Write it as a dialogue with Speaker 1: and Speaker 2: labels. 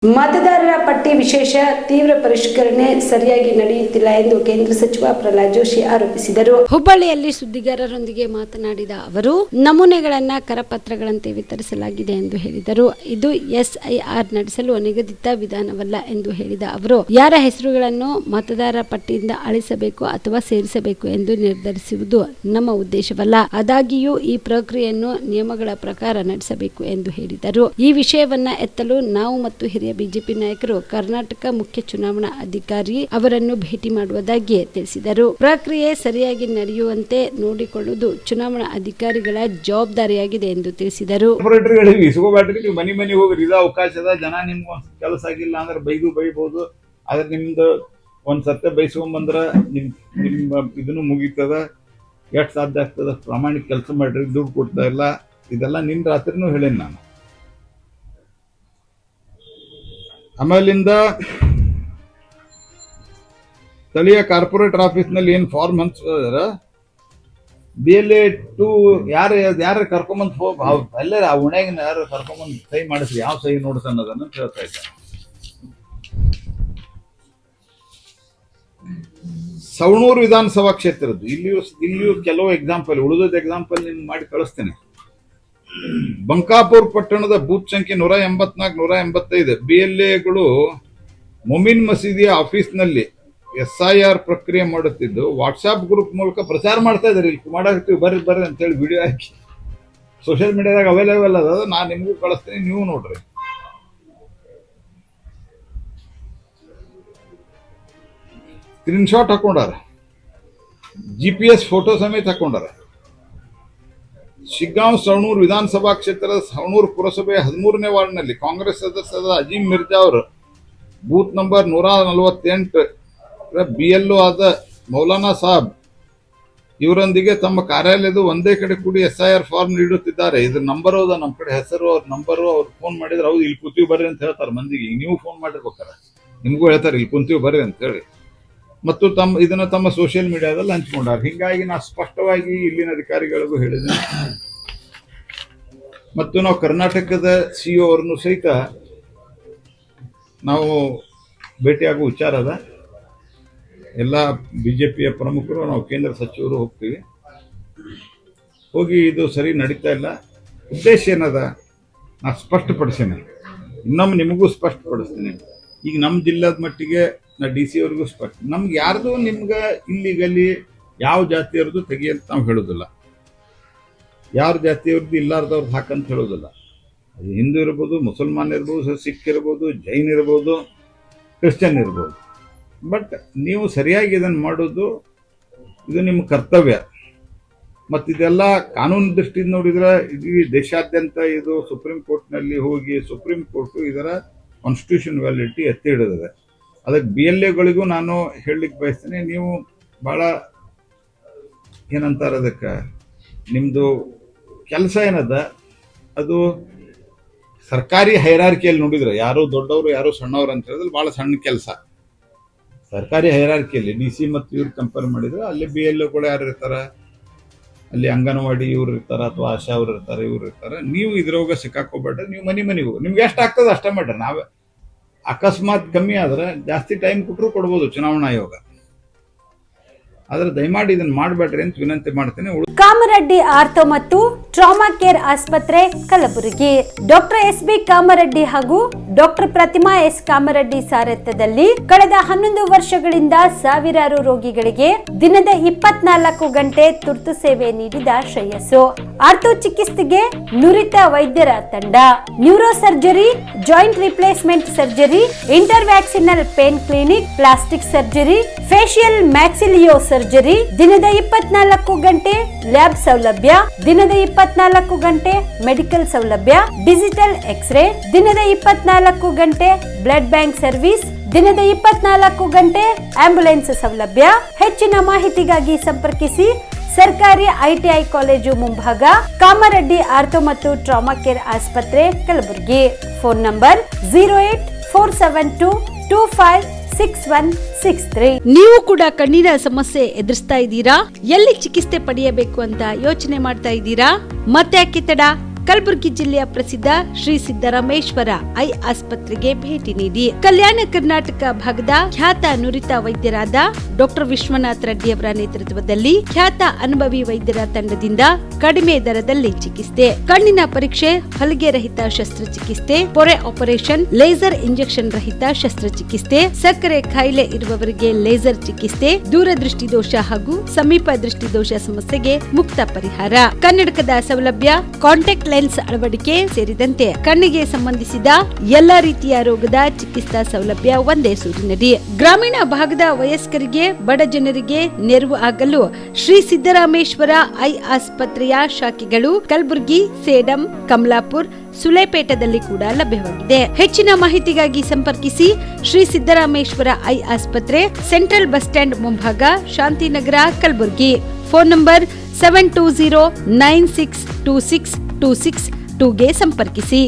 Speaker 1: ಮತದಾರರ ಪಟ್ಟಿ ವಿಶೇಷ ತೀವ್ರ ಪರಿಷ್ಕರಣೆ ಸರಿಯಾಗಿ ನಡೆಯುತ್ತಿಲ್ಲ ಎಂದು ಕೇಂದ್ರ ಸಚಿವ ಪ್ರಹ್ಲಾದ್ ಜೋಶಿ ಆರೋಪಿಸಿದರು. ಹುಬ್ಬಳ್ಳಿಯಲ್ಲಿ ಸುದ್ದಿಗಾರರೊಂದಿಗೆ ಮಾತನಾಡಿದ ಅವರು, ನಮೂನೆಗಳನ್ನು ಕರಪತ್ರಗಳಂತೆ ವಿತರಿಸಲಾಗಿದೆ ಎಂದು ಹೇಳಿದರು. ಇದು ಎಸ್ಐಆರ್ ನಡೆಸಲು ನಿಗದಿತ ವಿಧಾನವಲ್ಲ ಎಂದು ಹೇಳಿದ ಅವರು, ಯಾರ ಹೆಸರುಗಳನ್ನು ಮತದಾರರ ಪಟ್ಟಿಯಿಂದ ಅಳಿಸಬೇಕು ಅಥವಾ ಸೇರಿಸಬೇಕು ಎಂದು ನಿರ್ಧರಿಸುವುದು ನಮ್ಮ ಉದ್ದೇಶವಲ್ಲ. ಆದಾಗ್ಯೂ ಈ ಪ್ರಕ್ರಿಯೆಯನ್ನು ನಿಯಮಗಳ ಪ್ರಕಾರ ನಡೆಸಬೇಕು ಎಂದು ಹೇಳಿದರು. ಈ ವಿಷಯವನ್ನ ಎತ್ತಲು ನಾವು ಮತ್ತು ಹಿರಿಯ ಬಿಜೆಪಿ ನಾಯಕರು ಕರ್ನಾಟಕ ಮುಖ್ಯ ಚುನಾವಣಾ ಅಧಿಕಾರಿ ಅವರನ್ನು ಭೇಟಿ ಮಾಡುವುದಾಗಿ ತಿಳಿಸಿದರು. ಪ್ರಕ್ರಿಯೆ ಸರಿಯಾಗಿ ನಡೆಯುವಂತೆ ನೋಡಿಕೊಳ್ಳುವುದು ಚುನಾವಣಾ ಅಧಿಕಾರಿಗಳ ಜವಾಬ್ದಾರಿಯಾಗಿದೆ ಎಂದು ತಿಳಿಸಿದರು.
Speaker 2: ಮನೆ ಮನೆ ಹೋಗ್ರಿ, ಇದು ಅವಕಾಶದ ಜನ ನಿಮ್ಗೆ ಕೆಲಸ ಆಗಿಲ್ಲ ಅಂದ್ರೆ ಬೈಬಹುದು. ಆದ್ರೆ ನಿಮ್ದು ಒಂದ್ ಸತ್ಯ ಬೈಸ್ಕೊಂಬಂದ್ರ ನಿಮ್ಮ ಇದನ್ನು ಮುಗೀತದ. ಎಷ್ಟು ಸಾಧ್ಯ ಆಗ್ತದ ಪ್ರಾಮಾಣಿಕ ಕೆಲಸ ಮಾಡ್ರಿ, ದುಡ್ಡು ಕೊಡ್ತಾ ಇಲ್ಲ. ಇದೆಲ್ಲ ನಿನ್ನ ರಾತ್ರಿನೂ ಹೇಳೇನಿ ನಾನು. ಆಮೇಲಿಂದ ಸ್ಥಳೀಯ ಕಾರ್ಪೊರೇಟರ್ ಆಫೀಸ್ನಲ್ಲಿ ಏನು ಫಾರ್ಮ್ ಹಂಚ್ರ BLA 2 ಯಾರು ಕರ್ಕೊಂಬಂದ್ ಅಲ್ಲೇ ಆ ಉಣೆಗಿನ ಯಾರು ಕರ್ಕೊಂಬಂದ್ ಸಹಿ ಮಾಡಿಸ್ರಿ, ಯಾವ ಸಹಿ ನೋಡ್ಸ ಅನ್ನೋದನ್ನು ಹೇಳ್ತಾ ಇದ್ದಾರೆ. ಸವಣೂರು ವಿಧಾನಸಭಾ ಕ್ಷೇತ್ರದ್ದು ಇಲ್ಲಿಯೂ ಕೆಲವು ಎಕ್ಸಾಂಪಲ್, ಉಳಿದ ಎಕ್ಸಾಂಪಲ್ ನಿಮ್ಗೆ ಮಾಡಿ ಕಳಿಸ್ತೇನೆ. ಬಂಕಾಪುರ್ ಪಟ್ಟಣದ ಬೂತ್ ಸಂಖ್ಯೆ 184, 185 BLAಗಳು ಮೊಮಿನ್ ಮಸೀದಿಯ ಆಫೀಸ್ನಲ್ಲಿ SIR ಪ್ರಕ್ರಿಯೆ ಮಾಡುತ್ತಿದ್ದು ವಾಟ್ಸಾಪ್ ಗ್ರೂಪ್ ಮೂಲಕ ಪ್ರಚಾರ ಮಾಡ್ತಾ ಇದ್ದಾರೆ. ಇಲ್ಲಿ ಮಾಡಾಕ್ತೀವಿ ಬರ್ರಿ ಅಂತೇಳಿ ವಿಡಿಯೋ ಹಾಕಿ ಸೋಷಿಯಲ್ ಮೀಡಿಯಾದಾಗ ಅವೈಲೇಬಲ್ ಅದ. ನಾನು ನಿಮಗೂ ಕಳಿಸ್ತೀನಿ, ನೀವು ನೋಡ್ರಿ. ಸ್ಕ್ರೀನ್ಶಾಟ್ ಹಾಕೊಂಡಾರ, GPS ಫೋಟೋ ಸಮೇತ ಹಾಕೊಂಡಾರ. ಶಿಗ್ಗಾಂವ್ ಸವಣೂರು ವಿಧಾನಸಭಾ ಕ್ಷೇತ್ರದ ಸವಣೂರು ಪುರಸಭೆಯ 13ನೇ ವಾರ್ಡ್ನಲ್ಲಿ ಕಾಂಗ್ರೆಸ್ ಸದಸ್ಯರಾದ ಅಜೀಂ ಮಿರ್ಜಾ ಅವರು ಬೂತ್ ನಂಬರ್ 148 BLO ಆದ ಮೌಲಾನಾ ಸಾಬ್ ಇವರೊಂದಿಗೆ ತಮ್ಮ ಕಾರ್ಯಾಲಯದ ಒಂದೇ ಕಡೆ ಕೂಡಿ SIR ಫಾರ್ಮ್ ನೀಡುತ್ತಿದ್ದಾರೆ. ಇದ್ರ ನಂಬರ್ ಹೌದಾ, ನಮ್ಮ ಕಡೆ ಹೆಸರು, ಅವ್ರ ನಂಬರು, ಅವ್ರು ಫೋನ್ ಮಾಡಿದ್ರೆ ಹೌದು ಇಲ್ಲಿ ಕೂತೀವಿ ಬರ್ರಿ ಅಂತ ಹೇಳ್ತಾರೆ ಮಂದಿಗೆ. ಈಗ ನೀವು ಫೋನ್ ಮಾಡಿರ್ಬೇಕಾರೆ ನಿಮಗೂ ಹೇಳ್ತಾರೆ ಇಲ್ಲಿ ಕುಂತೀವಿ ಬರ್ರಿ ಅಂತ ಹೇಳಿ. ಮತ್ತು ಇದನ್ನು ತಮ್ಮ ಸೋಷಿಯಲ್ ಮೀಡಿಯಾದಲ್ಲಿ ಹಂಚಿಕೊಂಡಾರ. ಹೀಗಾಗಿ ನಾ ಸ್ಪಷ್ಟವಾಗಿ ಇಲ್ಲಿನ ಅಧಿಕಾರಿಗಳಿಗೂ ಹೇಳಿದ್ದೇನೆ. ಮತ್ತು ನಾವು ಕರ್ನಾಟಕದ CEO ಅವರನ್ನು ಸಹಿತ ನಾವು ಭೇಟಿಯಾಗುವ ವಿಚಾರ ಅದ. ಎಲ್ಲ BJPಯ ಪ್ರಮುಖರು, ನಾವು ಕೇಂದ್ರ ಸಚಿವರು ಹೋಗ್ತೀವಿ. ಹೋಗಿ ಇದು ಸರಿ ನಡೀತಾ ಇಲ್ಲ, ಉದ್ದೇಶ ಏನದ ನಾ ಸ್ಪಷ್ಟಪಡಿಸ್ತೇನೆ. ಇನ್ನೊಮ್ಮೆ ನಿಮಗೂ ಸ್ಪಷ್ಟಪಡಿಸ್ತೀನಿ. ಈಗ ನಮ್ಮ ಜಿಲ್ಲಾದ ಮಟ್ಟಿಗೆ ನಾ DC ಅವ್ರಿಗೂ ಸ್ಪಷ್ಟ, ನಮ್ಗೆ ಯಾರ್ದು ನಿಮ್ಗೆ ಇಲ್ಲಿಗಲ್ಲಿ ಯಾವ ಜಾತಿಯವ್ರದ್ದು ತೆಗಿಯಂತ ನಾವು ಹೇಳೋದಿಲ್ಲ, ಯಾರ ಜಾತಿಯವ್ರದ್ದು ಇಲ್ಲಾರ್ದವ್ರದ್ದು ಹಾಕಂತ ಹೇಳೋದಿಲ್ಲ. ಅದು ಹಿಂದೂ ಇರ್ಬೋದು, ಮುಸಲ್ಮಾನ್ ಇರ್ಬೋದು, ಸಿಖ್ ಇರ್ಬೋದು, ಜೈನ್ ಇರ್ಬೋದು, ಕ್ರಿಶ್ಚಿಯನ್ ಇರ್ಬೋದು. ಬಟ್ ನೀವು ಸರಿಯಾಗಿ ಇದನ್ನು ಮಾಡೋದು ಇದು ನಿಮ್ಮ ಕರ್ತವ್ಯ. ಮತ್ತು ಇದೆಲ್ಲ ಕಾನೂನು ದೃಷ್ಟಿಯಿಂದ ನೋಡಿದ್ರೆ ಇಡೀ ದೇಶಾದ್ಯಂತ ಇದು ಸುಪ್ರೀಂ ಕೋರ್ಟ್ನಲ್ಲಿ ಹೋಗಿ ಸುಪ್ರೀಂ ಕೋರ್ಟು ಇದರ ಕಾನ್ಸ್ಟಿಟ್ಯೂಷನ್ ವ್ಯಾಲಿಡಿಟಿ ಎತ್ತಿ ಹಿಡಿದಿದೆ. ಅದಕ್ಕೆ BLAಗಳಿಗೂ ನಾನು ಹೇಳಲಿಕ್ಕೆ ಬಯಸ್ತೇನೆ, ನೀವು ಭಾಳ ಏನಂತಾರೆ ಅದಕ್ಕೆ, ನಿಮ್ಮದು ಕೆಲಸ ಏನದ ಅದು ಸರ್ಕಾರಿ ಹೈರಾರ್ಕಿಯಲ್ಲಿ ನೋಡಿದ್ರೆ ಯಾರು ದೊಡ್ಡವರು ಯಾರು ಸಣ್ಣವರು ಅಂತ ಹೇಳಿದ್ರೆ ಭಾಳ ಸಣ್ಣ ಕೆಲಸ. ಸರ್ಕಾರಿ ಹೈರಾರ್ಕಿಯಲ್ಲಿ DC ಮತ್ತು ಇವ್ರು ಕಂಪೇರ್ ಮಾಡಿದ್ರೆ ಅಲ್ಲಿ BLAಗಳು ಯಾರು ಇರ್ತಾರೆ, ಅಲ್ಲಿ ಅಂಗನವಾಡಿ ಇವ್ರು ಇರ್ತಾರೆ, ಅಥವಾ ಆಶಾ ಅವ್ರು ಇರ್ತಾರೆ, ಇವ್ರು ಇರ್ತಾರೆ. ನೀವು ಇದ್ರೋಗ ಸಿಕ್ಕಾಕೋಬೇಡ್ರಿ. ನೀವು ಮನೆಗೆ ಹೋಗಿ ನಿಮ್ಗೆ ಎಷ್ಟು ಆಗ್ತದೆ ಅಷ್ಟೇ ಮಾಡ್ರಿ. ನಾವೇ ಅಕಸ್ಮಾತ್ ಕಮ್ಮಿ ಆದ್ರೆ ಜಾಸ್ತಿ ಟೈಮ್ ಕೊಟ್ಟರು ಕೊಡ್ಬೋದು ಚುನಾವಣಾ ಆಯೋಗ. ಆದ್ರೆ ದಯಮಾಡಿ ಇದನ್ನ ಮಾಡಬೇಡ್ರಿ ಅಂತ ವಿನಂತಿ ಮಾಡ್ತೇನೆ.
Speaker 1: ಕಾಮರೆಡ್ಡಿ ಆರ್ಥೋ ಮತ್ತು ಟ್ರಾಮಾ ಕೇರ್ ಆಸ್ಪತ್ರೆ ಕಲಬುರಗಿ. ಡಾಕ್ಟರ್ SB ಕಾಮರೆಡ್ಡಿ ಹಾಗೂ ಡಾಕ್ಟರ್ ಪ್ರತಿಮಾ S ಕಾಮರೆಡ್ಡಿ ಸಾರಥ್ಯದಲ್ಲಿ ಕಳೆದ 11 ವರ್ಷಗಳಿಂದ ಸಾವಿರಾರು ರೋಗಿಗಳಿಗೆ ದಿನದ 24 ಗಂಟೆ ತುರ್ತು ಸೇವೆ ನೀಡಿದ ಶ್ರೇಯಸ್ಸು. ಆರ್ಥೋ ಚಿಕಿತ್ಸೆಗೆ ನುರಿತ ವೈದ್ಯರ ತಂಡ, neuro surgery, joint replacement surgery, interventional pain clinic, plastic surgery, facial maxillo surgery, ದಿನದ 24 ಗಂಟೆ ಲ್ಯಾಬ್ ಸೌಲಭ್ಯ, ದಿನದ 24 ಗಂಟೆ ಮೆಡಿಕಲ್ ಸೌಲಭ್ಯ, ಡಿಜಿಟಲ್ ಎಕ್ಸ್ರೇ, ದಿನದ 24 ಗಂಟೆ ಬ್ಲಡ್ ಬ್ಯಾಂಕ್ ಸರ್ವಿಸ್, ದಿನದ 24 ಗಂಟೆ ಆಂಬ್ಯುಲೆನ್ಸ್ ಸೌಲಭ್ಯ. ಹೆಚ್ಚಿನ ಮಾಹಿತಿಗಾಗಿ ಸಂಪರ್ಕಿಸಿ ಸರ್ಕಾರಿ ITI ಕಾಲೇಜು ಮುಂಭಾಗ, ಕಾಮರೆಡ್ಡಿ ಆರ್ಥೋ ಮತ್ತು ಟ್ರಾಮಾ ಕೇರ್ ಆಸ್ಪತ್ರೆ ಕಲಬುರಗಿ. Phone number 08472256163. ನೀವು ಕೂಡ ಕಣ್ಣಿನ ಸಮಸ್ಯೆ ಎದುರಿಸ್ತಾ ಇದ್ದೀರಾ? ಎಲ್ಲಿ ಚಿಕಿತ್ಸೆ ಪಡೆಯಬೇಕು ಅಂತ ಯೋಚನೆ ಮಾಡ್ತಾ ಇದ್ದೀರಾ? ಮತ್ತೆ ಯಾಕೆ ತಡ? ಕಲಬುರಗಿ ಜಿಲ್ಲೆಯ ಪ್ರಸಿದ್ಧ ಶ್ರೀ ಸಿದ್ದರಾಮೇಶ್ವರ ಐ ಆಸ್ಪತ್ರೆಗೆ ಭೇಟಿ ನೀಡಿ ಕಲ್ಯಾಣ ಕರ್ನಾಟಕ ಭಾಗದ ಖ್ಯಾತ ನುರಿತ ವೈದ್ಯರಾದ ಡಾಕ್ಟರ್ ವಿಶ್ವನಾಥ್ ರೆಡ್ಡಿ ಅವರ ನೇತೃತ್ವದಲ್ಲಿ ಖ್ಯಾತ ಅನುಭವಿ ವೈದ್ಯರ ತಂಡದಿಂದ ಕಡಿಮೆ ದರದಲ್ಲಿ ಚಿಕಿತ್ಸೆ, ಕಣ್ಣಿನ ಪರೀಕ್ಷೆ, ಹೊಲಿಗೆ ರಹಿತ ಶಸ್ತ್ರಚಿಕಿತ್ಸೆ, ಪೊರೆ ಆಪರೇಷನ್, ಲೇಸರ್ ಇಂಜೆಕ್ಷನ್ ರಹಿತ ಶಸ್ತ್ರಚಿಕಿತ್ಸೆ, ಸಕ್ಕರೆ ಕಾಯಿಲೆ ಇರುವವರಿಗೆ ಲೇಸರ್ ಚಿಕಿತ್ಸೆ, ದೂರದೃಷ್ಟಿ ದೋಷ ಹಾಗೂ ಸಮೀಪ ದೃಷ್ಟಿ ದೋಷ ಸಮಸ್ಯೆಗೆ ಮುಕ್ತ ಪರಿಹಾರ, ಕನ್ನಡಕದ ಸೌಲಭ್ಯ, ಕಾಂಟ್ಯಾಕ್ಟ್ ಲೆನ್ಸ್ ಅಳವಡಿಕೆ ಸೇರಿದಂತೆ ಕಣ್ಣಿಗೆ ಸಂಬಂಧಿಸಿದ ಎಲ್ಲಾ ರೀತಿಯ ರೋಗದ ಚಿಕಿತ್ಸಾ ಸೌಲಭ್ಯ ಒಂದೇ ಸೂರಿನಡಿ. ಗ್ರಾಮೀಣ ಭಾಗದ ವಯಸ್ಕರಿಗೆ, ಬಡ ಜನರಿಗೆ ನೆರವು ಆಗಲು ಶ್ರೀ ಸಿದ್ದರಾಮೇಶ್ವರ ಐ ಆಸ್ಪತ್ರೆಯ ಶಾಖೆಗಳು ಕಲಬುರಗಿ, ಸೇಡಂ, ಕಮಲಾಪುರ್, ಸುಲೇಪೇಟದಲ್ಲಿ ಕೂಡ ಲಭ್ಯವಾಗಿದೆ. ಹೆಚ್ಚಿನ ಮಾಹಿತಿಗಾಗಿ ಸಂಪರ್ಕಿಸಿ ಶ್ರೀ ಸಿದ್ದರಾಮೇಶ್ವರ ಐ ಆಸ್ಪತ್ರೆ, ಸೆಂಟ್ರಲ್ ಬಸ್ ಸ್ಟ್ಯಾಂಡ್ ಮುಂಭಾಗ, ಶಾಂತಿನಗರ, ಕಲಬುರಗಿ. ಫೋನ್ ನಂಬರ್ 72096262622ಗೆ ಸಂಪರ್ಕಿಸಿ.